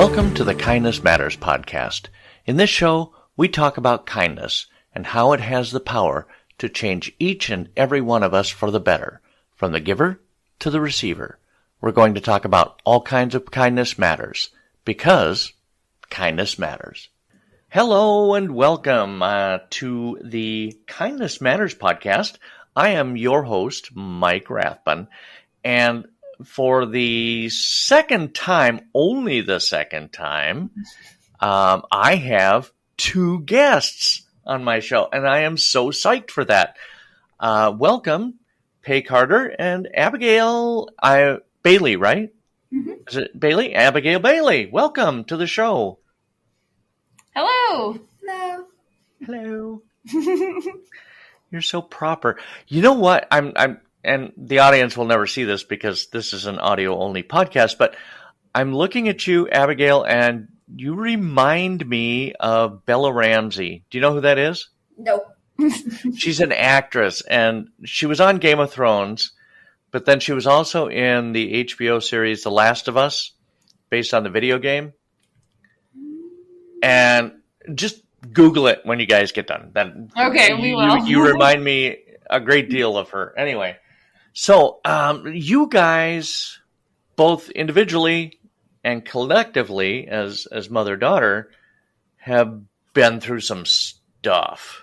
Welcome to the Kindness Matters podcast. In this show, we talk about kindness and how it has the power to change each and every one of us for the better, from the giver to the receiver. We're going to talk about all kinds of kindness matters, because kindness matters. Hello and welcome to the Kindness Matters podcast. I am your host, Mike Rathbun, and for the second time, only the second time, I have two guests on my show, and I am so psyched for that. Welcome, Pey Carter and Abigail Bailey, right? Mm-hmm. Is it Bailey? Abigail Bailey. Welcome to the show. Hello. Hello. Hello. You're so proper. You know what? And the audience will never see this because this is an audio-only podcast, but I'm looking at you, Abigail, and you remind me of Bella Ramsey. Do you know who that is? Nope. She's an actress, and she was on Game of Thrones, but then she was also in the HBO series The Last of Us, based on the video game. And just Google it when you guys get done. Okay, we will. You remind me a great deal of her. Anyway, so you guys, both individually and collectively, as mother-daughter, have been through some stuff.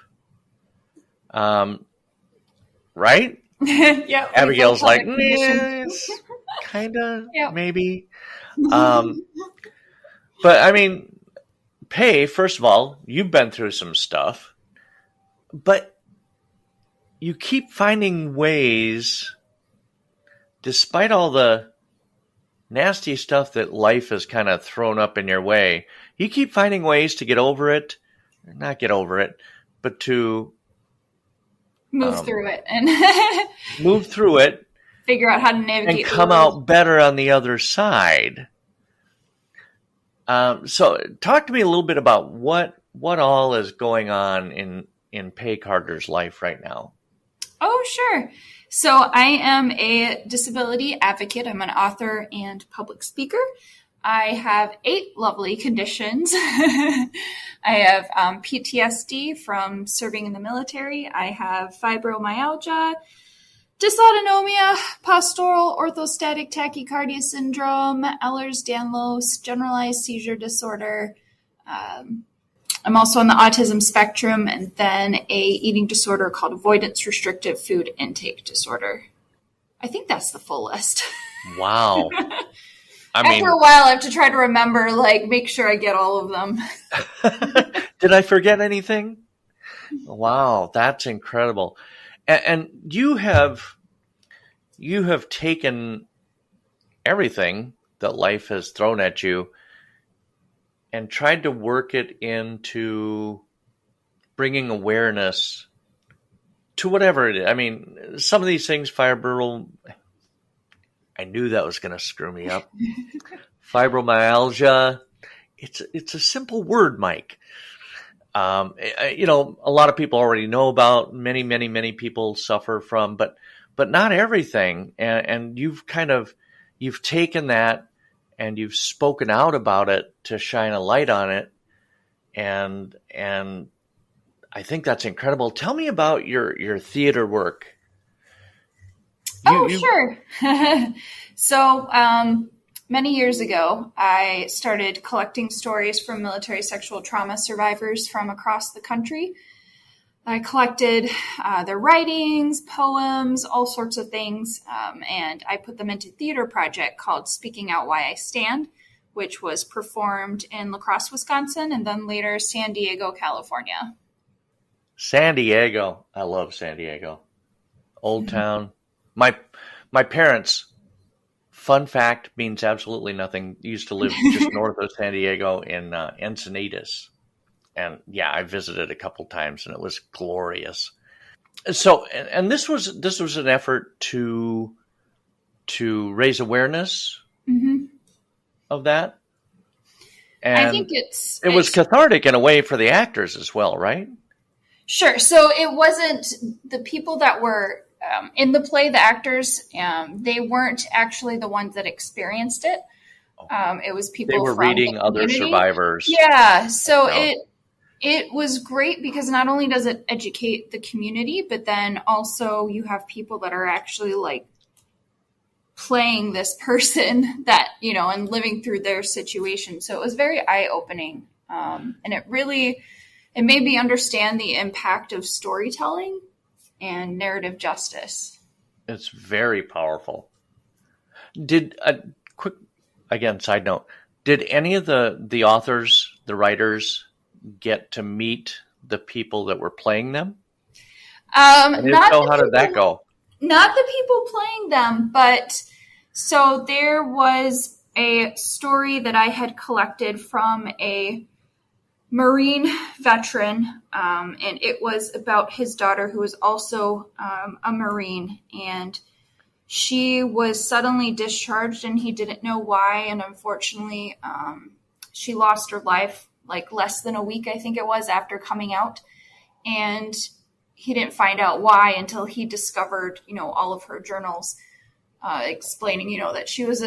Right? Yeah. Abigail's like, kind of, Yep. maybe. But I mean, Pey, first of all, you've been through some stuff, but you keep finding ways, despite all the nasty stuff that life has kind of thrown up in your way, you keep finding ways to get over it, not get over it, but to Move through it and move through it figure out how to navigate and come out better on the other side. So talk to me a little bit about what all is going on in Pey Carter's life right now. Oh, sure. So I am a disability advocate. I'm an author and public speaker. I have 8 lovely conditions. I have PTSD from serving in the military. I have fibromyalgia, dysautonomia, postural orthostatic tachycardia syndrome, Ehlers-Danlos, generalized seizure disorder. I'm also on the autism spectrum, and then a eating disorder called avoidance restrictive food intake disorder. I think that's the full list. Wow. After a while, I have to try to remember, make sure I get all of them. Did I forget anything? Wow, that's incredible. And you have taken everything that life has thrown at you and tried to work it into bringing awareness to whatever it is. I mean, some of these things, I knew that was going to screw me up. Fibromyalgia, it's a simple word, Mike. A lot of people already know about. Many people suffer from, but not everything. And you've taken that and you've spoken out about it to shine a light on it. And I think that's incredible. Tell me about your theater work. Sure. So, many years ago, I started collecting stories from military sexual trauma survivors from across the country. I collected their writings, poems, all sorts of things, and I put them into a theater project called Speaking Out Why I Stand, which was performed in La Crosse, Wisconsin, and then later San Diego, California. San Diego. I love San Diego. Old town. My parents, fun fact, means absolutely nothing, used to live just north of San Diego in Encinitas. And yeah, I visited a couple times and it was glorious. So, and this was an effort to raise awareness of that. And I think it was cathartic in a way for the actors as well, right? Sure. So it wasn't the people that were in the play, the actors, they weren't actually the ones that experienced it. It was They people were from reading the other community. survivors. Yeah, so accounts. it was great because not only does it educate the community, but then also you have people that are actually like playing this person that, and living through their situation. So it was very eye-opening. And it made me understand the impact of storytelling and narrative justice. It's very powerful. Quick, again, side note, did any of the authors, the writers, get to meet the people that were playing them? And if Not so, the how did that people, go? not the people playing them, but so there was a story that I had collected from a Marine veteran, and it was about his daughter who was also a Marine, and she was suddenly discharged and he didn't know why, and unfortunately she lost her life like less than a week, I think it was, after coming out, and he didn't find out why until he discovered, all of her journals explaining, that she was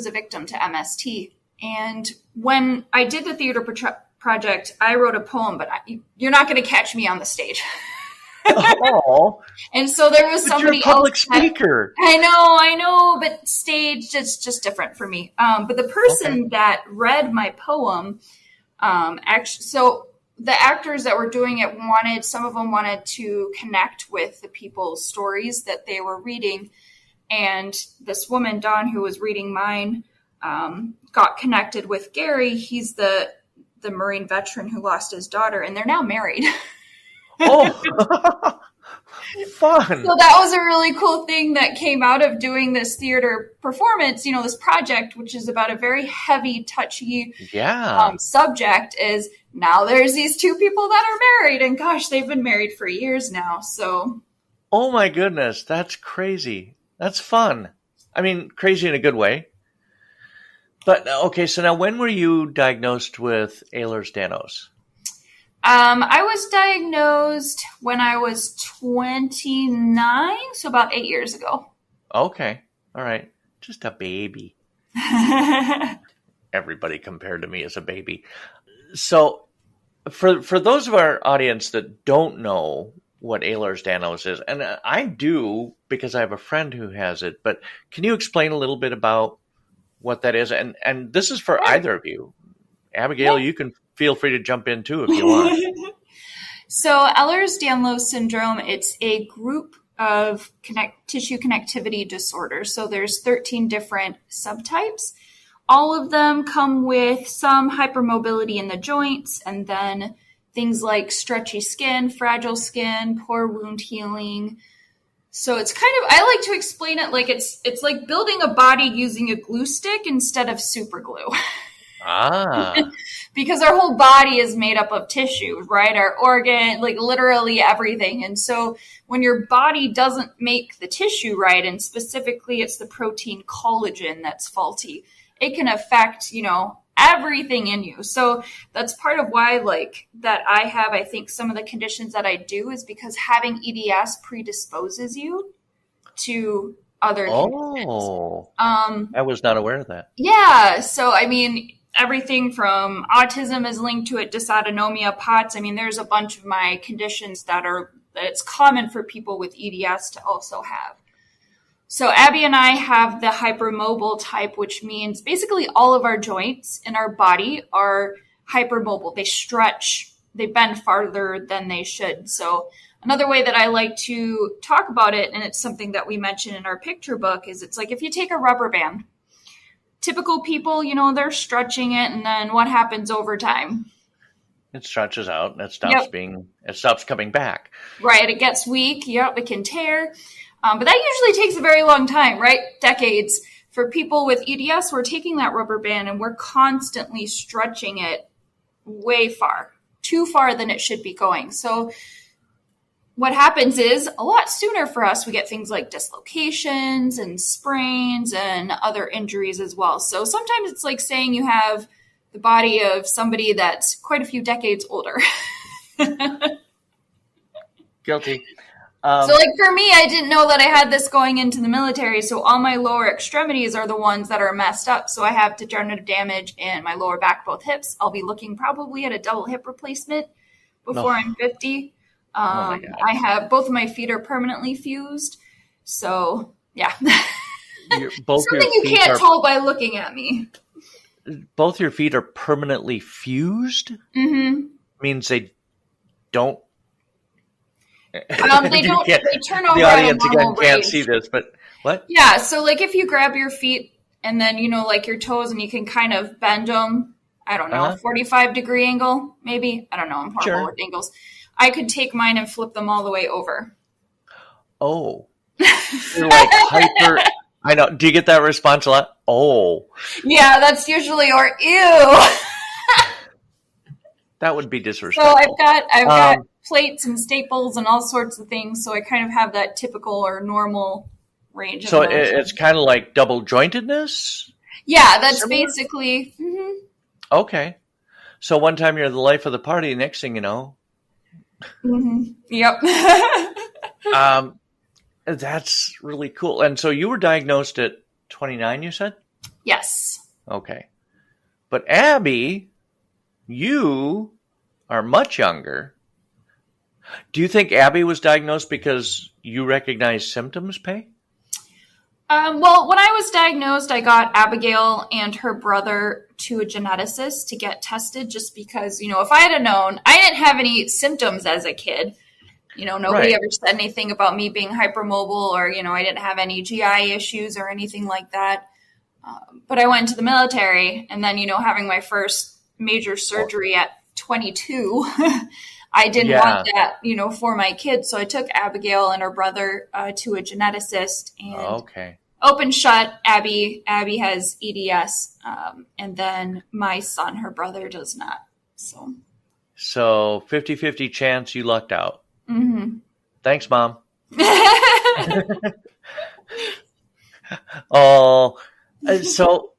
a victim to MST. And when I did the theater project, I wrote a poem, but you're not going to catch me on the stage. Oh, and so there was somebody you're a public else. speaker. I know, but stage is just different for me. But the person that read my poem, actually, so the actors that were doing it some of them wanted to connect with the people's stories that they were reading. And this woman, Dawn, who was reading mine, got connected with Gary. He's the Marine veteran who lost his daughter, and they're now married. Oh, fun. So that was a really cool thing that came out of doing this theater performance, this project, which is about a very heavy, touchy subject, is now there's these two people that are married, and gosh, they've been married for years now. So, oh my goodness, that's crazy. That's fun. I mean, crazy in a good way. But okay, so now when were you diagnosed with Ehlers-Danlos? I was diagnosed when I was 29, so about 8 years ago. Okay. All right. Just a baby. Everybody compared to me as a baby. So for those of our audience that don't know what Ehlers-Danlos is, and I do because I have a friend who has it, but can you explain a little bit about what that is? And this is for either of you. Abigail, you can feel free to jump in too if you want. So Ehlers-Danlos Syndrome, it's a group of tissue connectivity disorders. So there's 13 different subtypes. All of them come with some hypermobility in the joints, and then things like stretchy skin, fragile skin, poor wound healing. So it's kind of, I like to explain it like it's like building a body using a glue stick instead of super glue. Because our whole body is made up of tissue, right? Our organ, like literally everything. And so when your body doesn't make the tissue right, and specifically it's the protein collagen that's faulty, it can affect, everything in you. So that's part of why that I have, I think some of the conditions that I do is because having EDS predisposes you to other conditions. I was not aware of that. Yeah. So, I mean, everything from autism is linked to it, dysautonomia, POTS. I mean, there's a bunch of my conditions that it's common for people with EDS to also have. So Abby and I have the hypermobile type, which means basically all of our joints in our body are hypermobile. They stretch, they bend farther than they should. So another way that I like to talk about it, and it's something that we mention in our picture book, is it's like if you take a rubber band, typical people, they're stretching it, and then what happens over time? It stretches out and it stops coming back. Right. It gets weak. Yep. It can tear. But that usually takes a very long time, right? Decades. For people with EDS, we're taking that rubber band and we're constantly stretching it way far, too far than it should be going. So what happens is a lot sooner for us, we get things like dislocations and sprains and other injuries as well. So sometimes it's like saying you have the body of somebody that's quite a few decades older. Guilty. So, like, for me, I didn't know that I had this going into the military, so all my lower extremities are the ones that are messed up. So I have degenerative damage in my lower back, both hips. I'll be looking probably at a double hip replacement before I'm 50. I have both of my feet are permanently fused. So, yeah. Something you can't tell by looking at me. Both your feet are permanently fused? Mm-hmm. Means they don't. They don't. They turn over. The audience again range. can't see this, but what? Yeah. So, like, if you grab your feet and then like your toes, and you can kind of bend them. I don't know, 45-degree angle, maybe. I don't know. I'm horrible with angles. I could take mine and flip them all the way over. Oh, you're like hyper. I know. Do you get that response a lot? Oh. Yeah, that's usually or ew. That would be disrespectful. So I've got plates and staples and all sorts of things, so I kind of have that typical or normal range. So it's kind of like double jointedness? Yeah, that's basically. Mm-hmm. Okay. So one time you're the life of the party, next thing you know. Mm-hmm. Yep. That's really cool. And so you were diagnosed at 29, you said? Yes. Okay. But Abby, you are much younger. Do you think Abby was diagnosed because you recognized symptoms, Pey? Well, when I was diagnosed, I got Abigail and her brother to a geneticist to get tested just because, if I had known, I didn't have any symptoms as a kid. Nobody ever said anything about me being hypermobile or, I didn't have any GI issues or anything like that. But I went into the military and then, having my first major surgery at 22, I didn't want that, for my kids. So I took Abigail and her brother to a geneticist and open shut. Abby has EDS. And then my son, her brother, does not. So 50-50 chance you lucked out. Mm-hmm. Thanks, Mom. Oh, so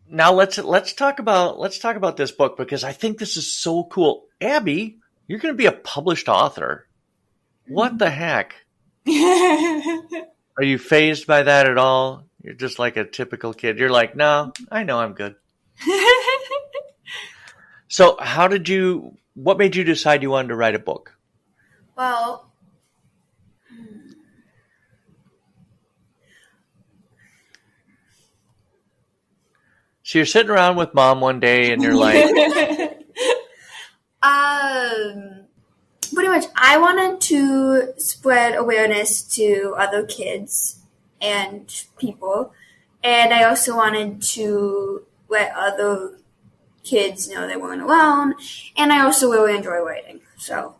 now let's talk about this book because I think this is so cool. Abby, you're going to be a published author. What the heck? Are you fazed by that at all? You're just like a typical kid. You're like, no, I know I'm good. So what made you decide you wanted to write a book? Well, so you're sitting around with Mom one day and you're like, pretty much I wanted to spread awareness to other kids and people, and I also wanted to let other kids know they weren't alone, and I also really enjoy writing. So,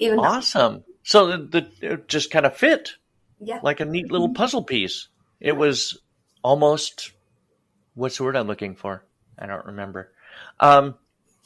awesome. So it just kind of fit. Yeah. Like a neat little puzzle piece. It was almost, what's the word I'm looking for? I don't remember.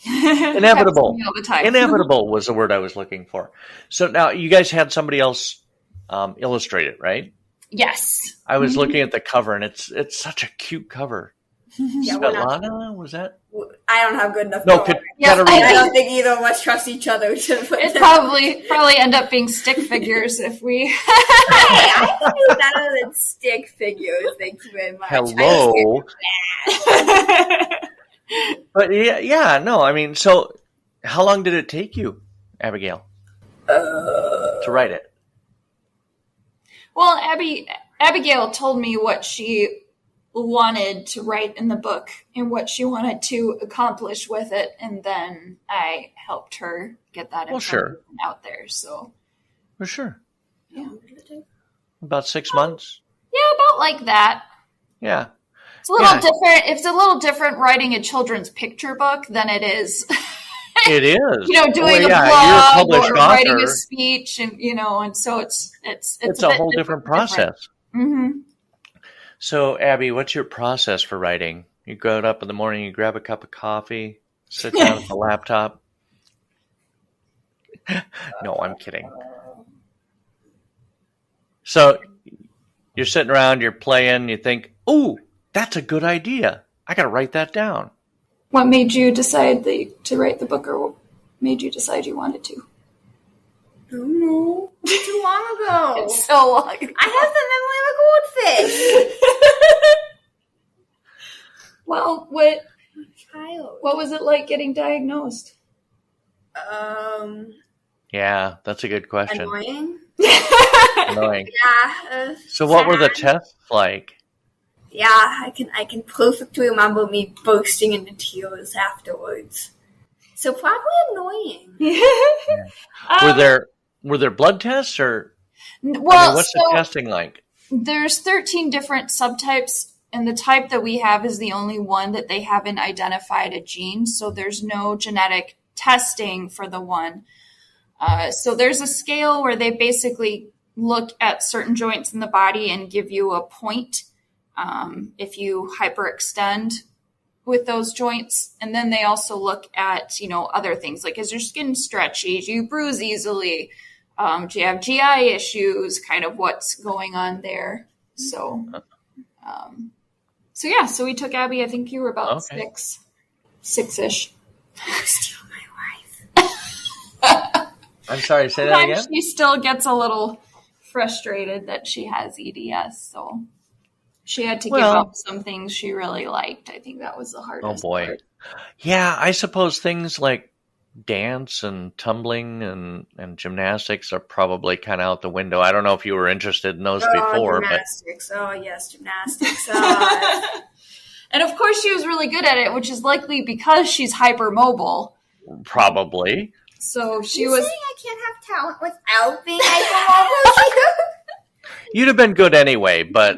Inevitable. Inevitable was the word I was looking for. So now you guys had somebody else illustrate it, right? Yes. I was looking at the cover and it's such a cute cover. Yeah, Svetlana, was that? I don't have good enough. No, I don't think either of us trust each other. It probably end up being stick figures if we. Hey, I can do better than stick figures. Thank you very much. Hello. But no. I mean, so how long did it take you, Abigail, to write it? Well, Abigail told me what she wanted to write in the book and what she wanted to accomplish with it, and then I helped her get that out there. So, for sure. Yeah. About 6 months. Yeah, about like that. Yeah. It's a little different. It's a little different writing a children's picture book than it is. It is. Doing a blog or writing a speech, and and so it's a whole different process. Mm-hmm. So, Abby, what's your process for writing? You go up in the morning, you grab a cup of coffee, sit down at the laptop. No, I'm kidding. So, you're sitting around, you're playing, you think, "Ooh, that's a good idea. I got to write that down." What made you decide to write the book, or what made you decide you wanted to? I don't know. Too long though. It's so long. I have the memory of a goldfish. Well, what was it like getting diagnosed? Yeah, that's a good question. Annoying. Annoying. Yeah. So what were the sad. tests like? Yeah, I can perfectly remember me bursting into tears afterwards. So probably annoying. Were there blood tests or Well, what's the testing like? There's 13 different subtypes, and the type that we have is the only one that they haven't identified a gene, so there's no genetic testing for the one. So there's a scale where they basically look at certain joints in the body and give you a point if you hyperextend with those joints. And then they also look at, other things like, is your skin stretchy? Do you bruise easily? Do you have GI issues? Kind of what's going on there. So we took Abby. I think you were about six-ish. Steal my wife. I'm sorry, say that again? She still gets a little frustrated that she has EDS, so she had to give up some things she really liked. I think that was the hardest part. Yeah, I suppose things like dance and tumbling and gymnastics are probably kind of out the window. I don't know if you were interested in those before. Gymnastics. But... Oh, yes, gymnastics. And of course she was really good at it, which is likely because she's hypermobile. Probably. So she You're was... saying I can't have talent without being hypermobile? You'd have been good anyway, but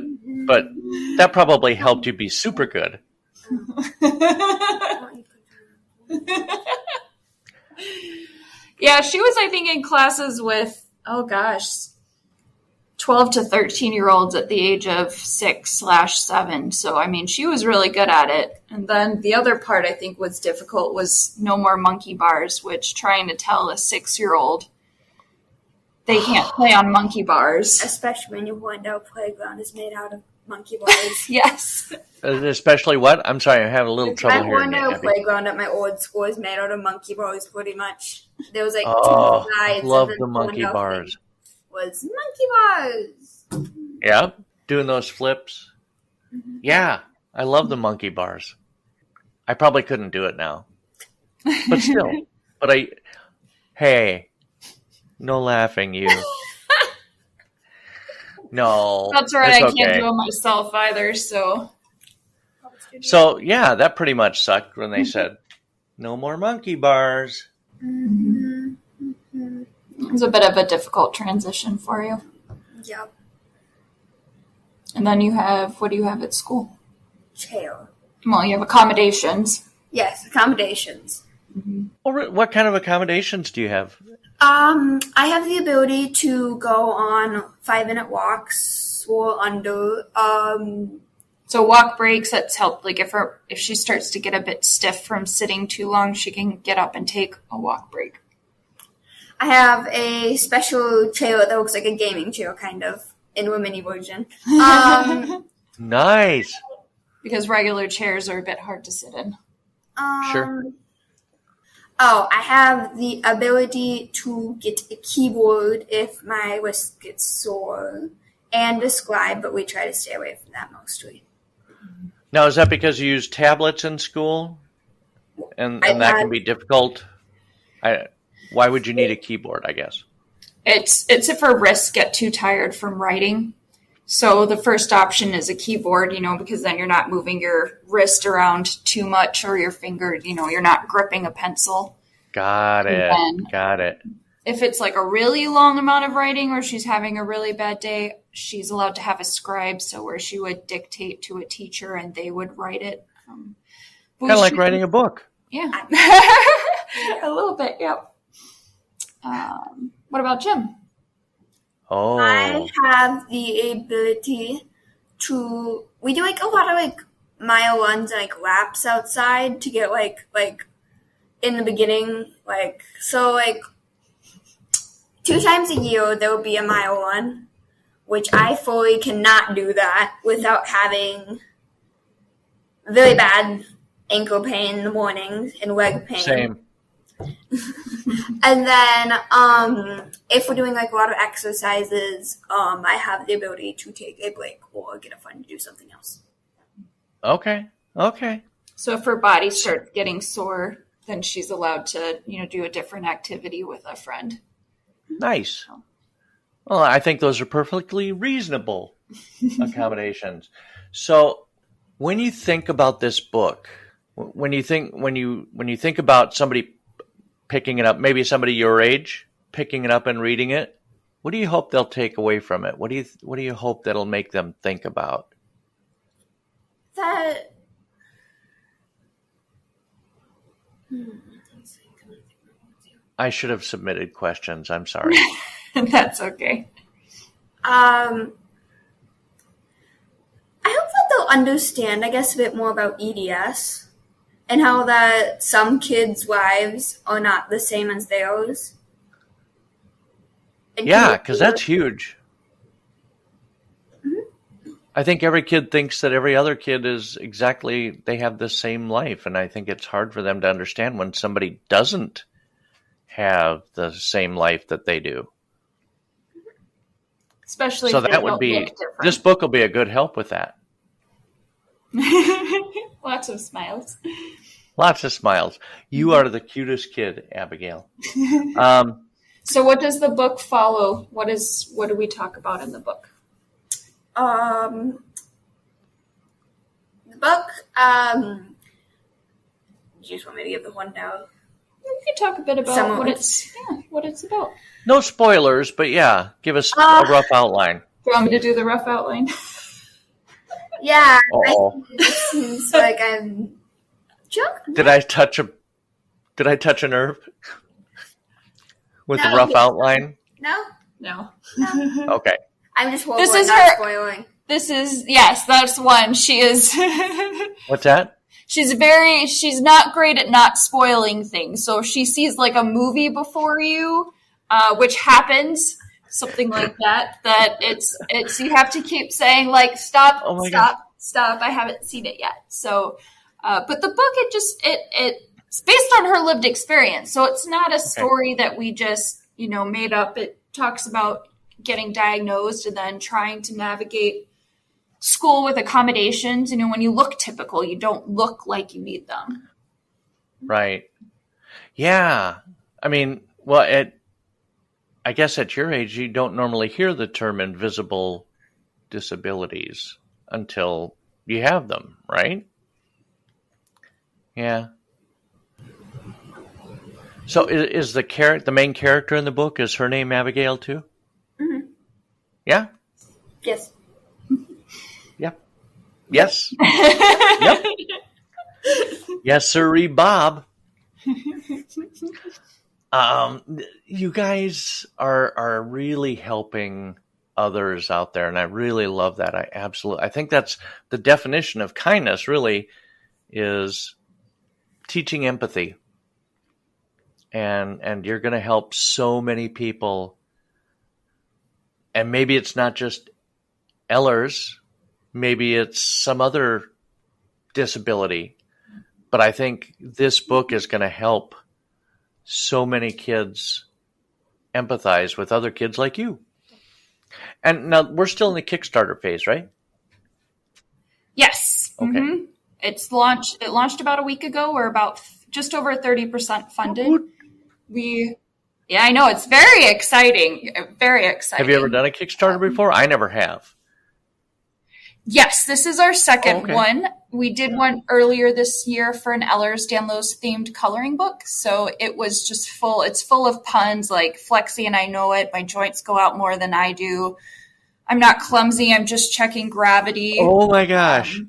that probably helped you be super good. Yeah, she was, I think, in classes with, 12 to 13-year-olds at the age of 6/7. So, I mean, she was really good at it. And then the other part I think was difficult was no more monkey bars, which trying to tell a 6-year-old they can't play on monkey bars. Especially when your window playground is made out of monkey bars. Yes. Especially what? I'm sorry, I'm having a little trouble hearing you, My window Abby. playground at my old school is made out of monkey bars, pretty much. There was like two sides. Love and the then monkey one bars. was monkey bars. Yeah, doing those flips. Mm-hmm. Yeah, I love the monkey bars. I probably couldn't do it now. But still. Hey, no laughing, you. No. That's right, I okay. can't do it myself either, so. So, yeah, that pretty much sucked when they said, no more monkey bars. Mm-hmm. Mm-hmm. It was a bit of a difficult transition for you. Yep. And then what do you have at school? Chair. Well, you have accommodations. Yes, accommodations. Mm-hmm. What kind of accommodations do you have? I have the ability to go on 5-minute walks or under. So walk breaks, that's helped. Like if she starts to get a bit stiff from sitting too long, she can get up and take a walk break. I have a special chair that looks like a gaming chair, kind of, in a mini version. Nice. Because regular chairs are a bit hard to sit in. Sure. Oh, I have the ability to get a keyboard if my wrist gets sore, and a scribe, but we try to stay away from that mostly. Now, is that because you use tablets in school? And that can be difficult? Why would you need a keyboard, I guess? It's if her wrists get too tired from writing. So the first option is a keyboard, because then you're not moving your wrist around too much or your finger, you're not gripping a pencil. Got it. If it's like a really long amount of writing or she's having a really bad day, she's allowed to have a scribe, so where she would dictate to a teacher and they would write it. Kind of like writing a book. Yeah. A little bit, yeah. What about Jim? Oh. I have the ability to. We do like a lot of mile runs and laps outside to get like in the beginning, 2 times a year there will be a mile run, which I fully cannot do that without having really bad ankle pain in the morning and leg pain. Same. And then if we're doing like a lot of exercises, I have the ability to take a break or get a friend to do something else. Okay. So if her body starts getting sore, then she's allowed to, do a different activity with a friend. Nice. Well, I think those are perfectly reasonable accommodations. So when you think about this book, when you think about somebody picking it up, maybe somebody your age picking it up and reading it, what do you hope they'll take away from it? What do you hope that'll make them think about? That I should have submitted questions. I'm sorry. That's okay. I hope that they'll understand, I guess, a bit more about EDS and how that some kids' lives are not the same as theirs. And Yeah, because that's huge. I think every kid thinks that every other kid they have the same life. And I think it's hard for them to understand when somebody doesn't have the same life that they do. Especially so if they that would don't be, look different. this book will be a good help with that. Lots of smiles. Lots of smiles. You are the cutest kid, Abigail. So what does the book follow? What do we talk about in the book? The book, do you just want me to give the one down? You can talk a bit about what it's about. No spoilers, but yeah, give us a rough outline. Do you want me to do the rough outline? Yeah, Uh-oh. it seems like I'm joking. Did I touch a nerve with the No. rough outline? No. Okay. I'm just horrible This at is not her- spoiling. Yes, that's one. She is. What's that? She's not great at not spoiling things. So if she sees like a movie before you, which happens, something like that it's you have to keep saying like, stop, I haven't seen it yet. So, but the book, it's based on her lived experience. So it's not a story that we just, made up. It talks about getting diagnosed and then trying to navigate school with accommodations. When you look typical, you don't look like you need them. Right. Yeah. I mean, well, I guess at your age, you don't normally hear the term invisible disabilities until you have them, right? Yeah. So is the main character in the book, is her name Abigail too? Mm-hmm. Yeah? Yes. Yep. Yes. Yep. Yes, sirree, Bob. You guys are really helping others out there, and I really love that. I think that's the definition of kindness, really, is teaching empathy. And you're going to help so many people. And maybe it's not just Ehlers, maybe it's some other disability. But I think this book is going to help so many kids empathize with other kids like you. And now we're still in the Kickstarter phase, right? Yes. Okay. Mm-hmm. It launched about a week ago. We're about just over 30% funded. Yeah, I know. It's very exciting. Very exciting. Have you ever done a Kickstarter before? I never have. Yes, this is our second okay. one. We did one earlier this year for an Ehlers-Danlos themed coloring book. So it was just it's full of puns like Flexi and I know it. My joints go out more than I do. I'm not clumsy. I'm just checking gravity. Oh my gosh.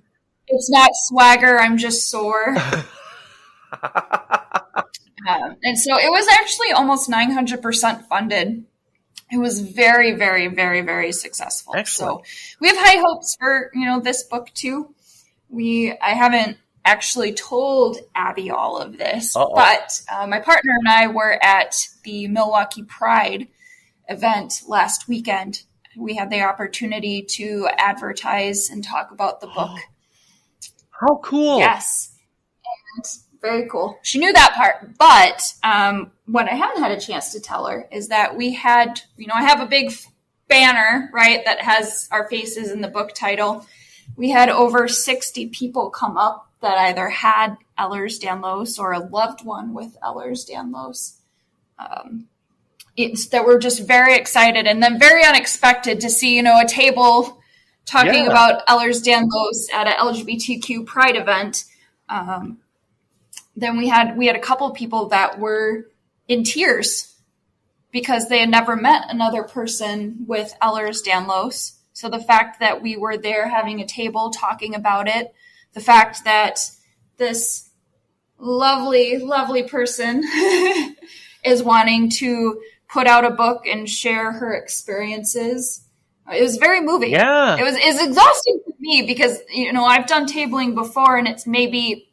It's not swagger. I'm just sore. And so it was actually almost 900% funded. It was very, very, very, very successful. Excellent. So we have high hopes for, this book too. I haven't actually told Abby all of this, but my partner and I were at the Milwaukee Pride event last weekend. We had the opportunity to advertise and talk about the book. How cool. Yes. And Very cool. She knew that part. But what I haven't had a chance to tell her is that we had, I have a big banner, right, that has our faces in the book title. We had over 60 people come up that either had Ehlers-Danlos or a loved one with Ehlers-Danlos. That were just very excited and then very unexpected to see, a table talking about Ehlers-Danlos at an LGBTQ Pride event. Then we had a couple of people that were in tears because they had never met another person with Ehlers-Danlos. So the fact that we were there having a table talking about it, the fact that this lovely, lovely person is wanting to put out a book and share her experiences. It was very moving. Yeah. It's exhausting for me because, I've done tabling before and it's maybe,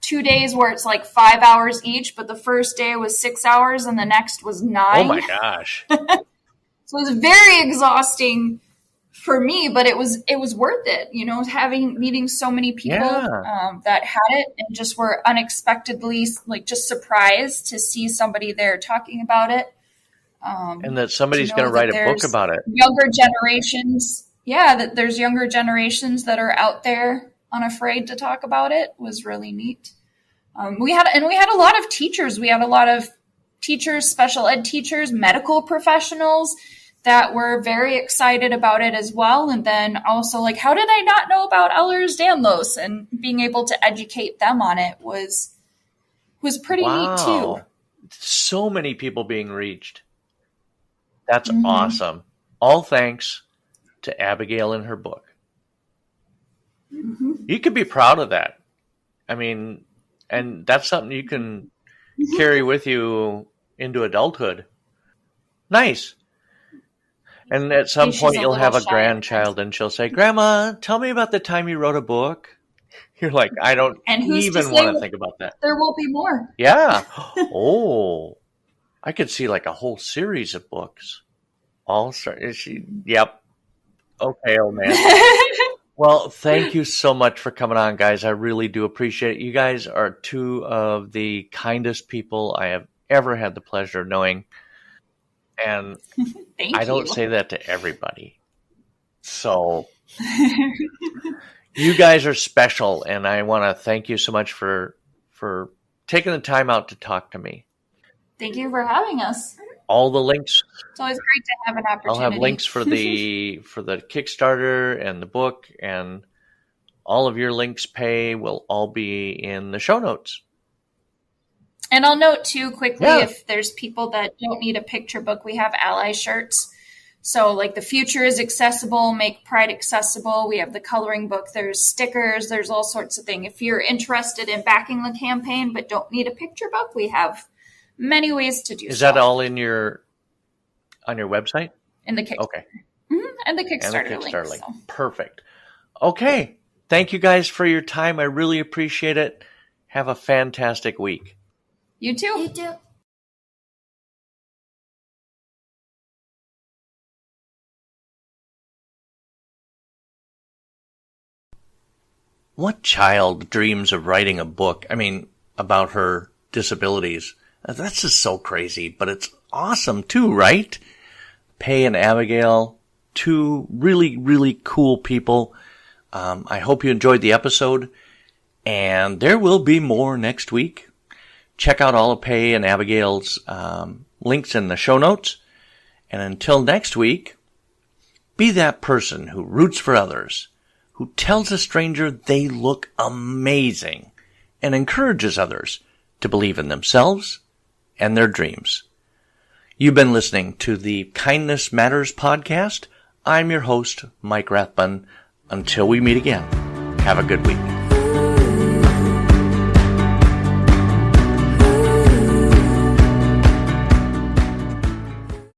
2 days where it's like 5 hours each, but the first day was 6 hours and the next was 9. Oh my gosh. So it was very exhausting for me, but it was worth it, meeting so many people that had it and just were unexpectedly just surprised to see somebody there talking about it. And that somebody's going to write a book about it. Younger generations. Yeah, that there's younger generations that are out there unafraid to talk about it was really neat. We had a lot of teachers. We had a lot of teachers, special ed teachers, medical professionals that were very excited about it as well. And then also how did I not know about Ehlers-Danlos? And being able to educate them on it was pretty neat too. So many people being reached. That's awesome. All thanks to Abigail and her book. Mm-hmm. You could be proud of that. I mean, and that's something you can carry with you into adulthood. Nice. And at some point you'll have a grandchild and she'll say, Grandma, tell me about the time you wrote a book. You're like, I don't even want to think about that. There will be more. Yeah. Oh, I could see a whole series of books. Yep. Okay, old man. Well, thank you so much for coming on, guys. I really do appreciate it. You guys are two of the kindest people I have ever had the pleasure of knowing. And I don't say that to everybody. So you guys are special, and I want to thank you so much for taking the time out to talk to me. Thank you for having us. All the links. It's always great to have an opportunity. I'll have links for the Kickstarter and the book, and all of your links, Pey, will all be in the show notes. And I'll note too quickly, if there's people that don't need a picture book, we have ally shirts. So the future is accessible, make Pride accessible. We have the coloring book. There's stickers. There's all sorts of things. If you're interested in backing the campaign but don't need a picture book, we have many ways to do so. Is that all on your website? In the Kickstarter. Okay. Mm-hmm. And the Kickstarter link. So. Perfect. Okay. Thank you guys for your time. I really appreciate it. Have a fantastic week. You too. You too. What child dreams of writing a book? I mean, about her disabilities. That's just so crazy, but it's awesome too, right? Pey and Abigail, two really, really cool people. I hope you enjoyed the episode, and there will be more next week. Check out all of Pey and Abigail's links in the show notes. And until next week, be that person who roots for others, who tells a stranger they look amazing, and encourages others to believe in themselves and their dreams. You've been listening to the Kindness Matters podcast. I'm your host, Mike Rathbun. Until we meet again, have a good week.